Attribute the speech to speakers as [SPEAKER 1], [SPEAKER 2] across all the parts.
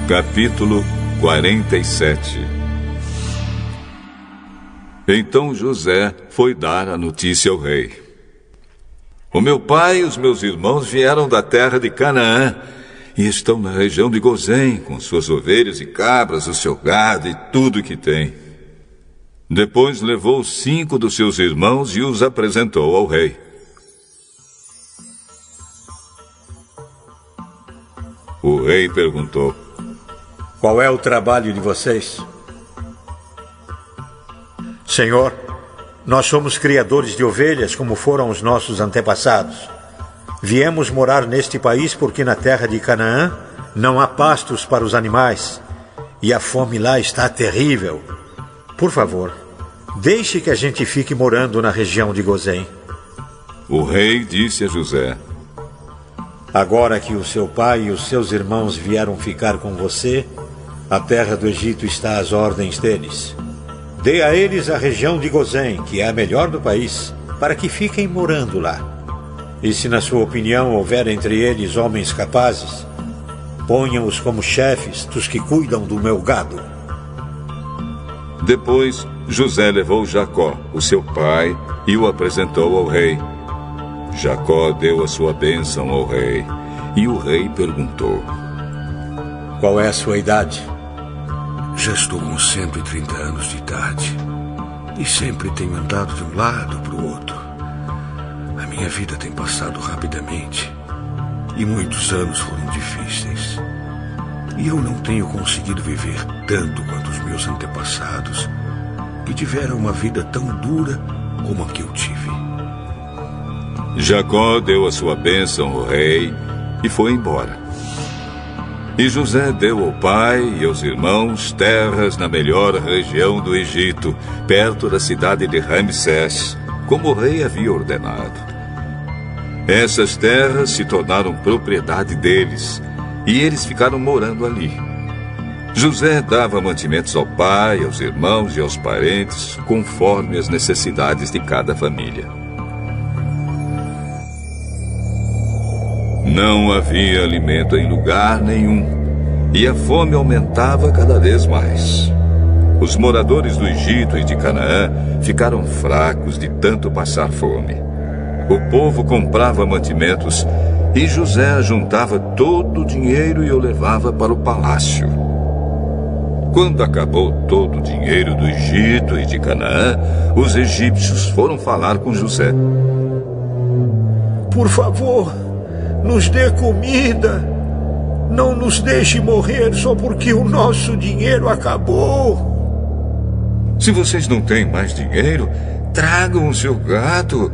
[SPEAKER 1] Capítulo 47. Então José foi dar a notícia ao rei. O meu pai e os meus irmãos vieram da terra de Canaã e estão na região de Gozém, com suas ovelhas e cabras, o seu gado e tudo que tem. Depois levou 5 dos seus irmãos e os apresentou ao rei. O rei perguntou:
[SPEAKER 2] qual é o trabalho de vocês? Senhor, nós somos criadores de ovelhas, como foram os nossos antepassados. Viemos morar neste país porque na terra de Canaã não há pastos para os animais e a fome lá está terrível. Por favor, deixe que a gente fique morando na região de Gozém.
[SPEAKER 1] O rei disse a José:
[SPEAKER 2] agora que o seu pai e os seus irmãos vieram ficar com você, a terra do Egito está às ordens deles. Dê a eles a região de Gozém, que é a melhor do país, para que fiquem morando lá. E se na sua opinião houver entre eles homens capazes, ponham-os como chefes dos que cuidam do meu gado.
[SPEAKER 1] Depois José levou Jacó, o seu pai, e o apresentou ao rei. Jacó deu a sua bênção ao rei, e o rei perguntou:
[SPEAKER 2] qual é a sua idade?
[SPEAKER 3] Já estou com 130 anos de idade e sempre tenho andado de um lado para o outro. A minha vida tem passado rapidamente e muitos anos foram difíceis. E eu não tenho conseguido viver tanto quanto os meus antepassados, que tiveram uma vida tão dura como a que eu tive.
[SPEAKER 1] Jacó deu a sua bênção ao rei e foi embora. E José deu ao pai e aos irmãos terras na melhor região do Egito, perto da cidade de Ramsés, como o rei havia ordenado. Essas terras se tornaram propriedade deles, e eles ficaram morando ali. José dava mantimentos ao pai, aos irmãos e aos parentes, conforme as necessidades de cada família. Não havia alimento em lugar nenhum, e a fome aumentava cada vez mais. Os moradores do Egito e de Canaã ficaram fracos de tanto passar fome. O povo comprava mantimentos e José juntava todo o dinheiro e o levava para o palácio. Quando acabou todo o dinheiro do Egito e de Canaã, os egípcios foram falar com José.
[SPEAKER 2] Por favor, nos dê comida. Não nos deixe morrer só porque o nosso dinheiro acabou.
[SPEAKER 1] Se vocês não têm mais dinheiro, tragam o seu gado,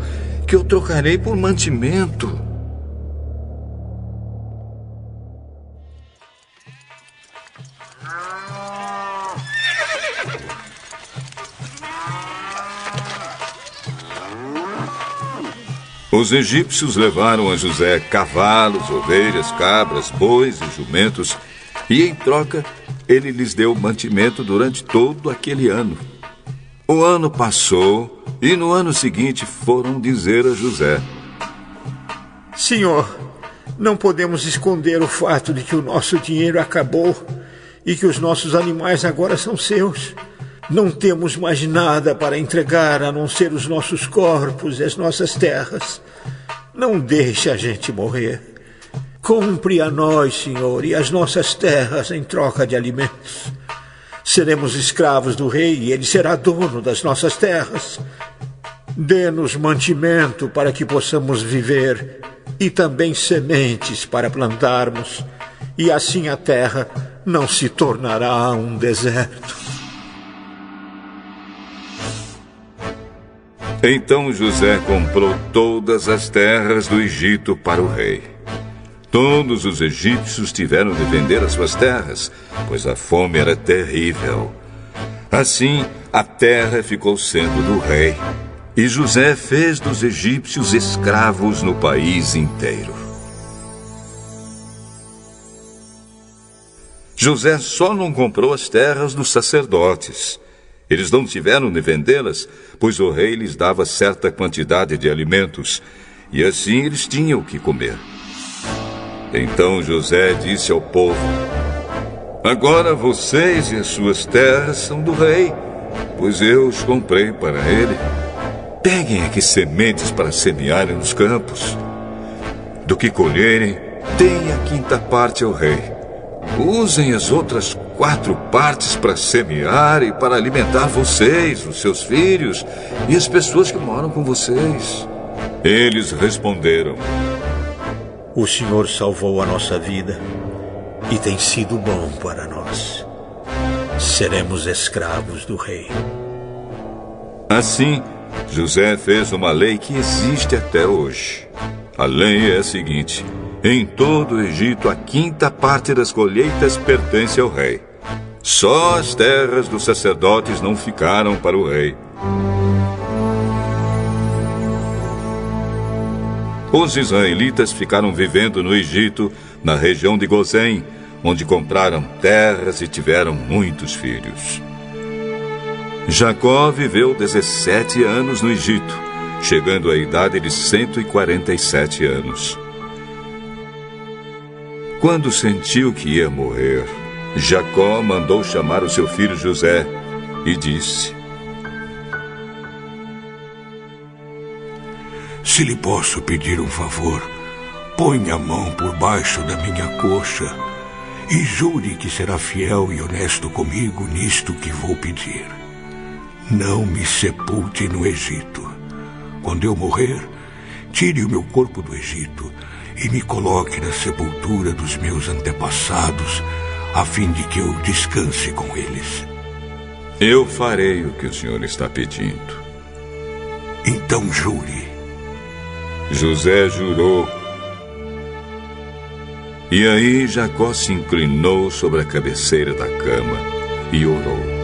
[SPEAKER 1] que eu trocarei por mantimento. Os egípcios levaram a José cavalos, ovelhas, cabras, bois e jumentos, e em troca ele lhes deu mantimento durante todo aquele ano. O ano passou e no ano seguinte foram dizer a José:
[SPEAKER 2] Senhor, não podemos esconder o fato de que o nosso dinheiro acabou e que os nossos animais agora são seus. Não temos mais nada para entregar a não ser os nossos corpos e as nossas terras. Não deixe a gente morrer. Compre a nós, Senhor, e as nossas terras em troca de alimentos. Seremos escravos do rei e ele será dono das nossas terras. Dê-nos mantimento para que possamos viver e também sementes para plantarmos, e assim a terra não se tornará um deserto.
[SPEAKER 1] Então José comprou todas as terras do Egito para o rei. Todos os egípcios tiveram de vender as suas terras, pois a fome era terrível. Assim, a terra ficou sendo do rei, e José fez dos egípcios escravos no país inteiro. José só não comprou as terras dos sacerdotes. Eles não tiveram de vendê-las, pois o rei lhes dava certa quantidade de alimentos, e assim eles tinham o que comer. Então José disse ao povo: Agora vocês e as suas terras são do rei, pois eu os comprei para ele. Peguem aqui sementes para semearem nos campos. Do que colherem, deem a 5ª parte ao rei. Usem as outras 4 partes para semear e para alimentar vocês, os seus filhos e as pessoas que moram com vocês. Eles responderam:
[SPEAKER 2] O Senhor salvou a nossa vida e tem sido bom para nós. Seremos escravos do rei.
[SPEAKER 1] Assim, José fez uma lei que existe até hoje. A lei é a seguinte: em todo o Egito, a 5ª parte das colheitas pertence ao rei. Só as terras dos sacerdotes não ficaram para o rei. Os israelitas ficaram vivendo no Egito, na região de Gozém, onde compraram terras e tiveram muitos filhos. Jacó viveu 17 anos no Egito, chegando à idade de 147 anos. Quando sentiu que ia morrer, Jacó mandou chamar o seu filho José e disse:
[SPEAKER 3] Se lhe posso pedir um favor, ponha a mão por baixo da minha coxa e jure que será fiel e honesto comigo nisto que vou pedir. Não me sepulte no Egito. Quando eu morrer, tire o meu corpo do Egito e me coloque na sepultura dos meus antepassados, a fim de que eu descanse com eles.
[SPEAKER 1] Eu farei o que o senhor está pedindo.
[SPEAKER 3] Então jure.
[SPEAKER 1] José jurou. E aí Jacó se inclinou sobre a cabeceira da cama e orou: